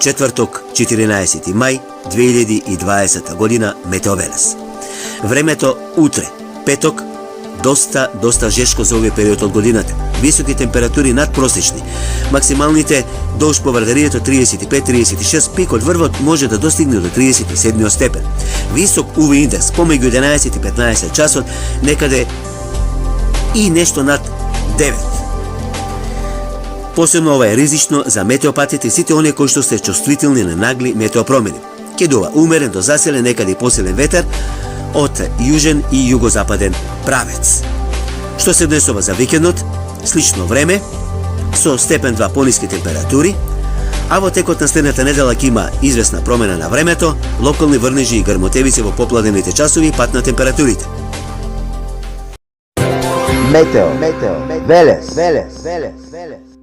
Четврток, 14. мај 2020 година, Метео Велес. Времето утре, петок, доста жешко за овој период од годината. Високи температури надпросечни. Максималните долж по Вардарието 35-36, пикот врвот може да достигне до 37 степен. Висок UV индекс помеѓу 11 и 15 часот, некаде и нешто над 9. Посебно ова е ризично за метеопатите и сите оние кои што се чувствителни на нагли метеопромени. Ќе дува умерен до заселен, некаде и посилен ветер од јужен и југозападен правец. Што се однесува за викендот, слично време, со степен 2 пониски температури, а во текот на следната недела ќе има извесна промена на времето, локални врнежи и грмотевици во попладневните часови и пат на температурите. Метео Велес.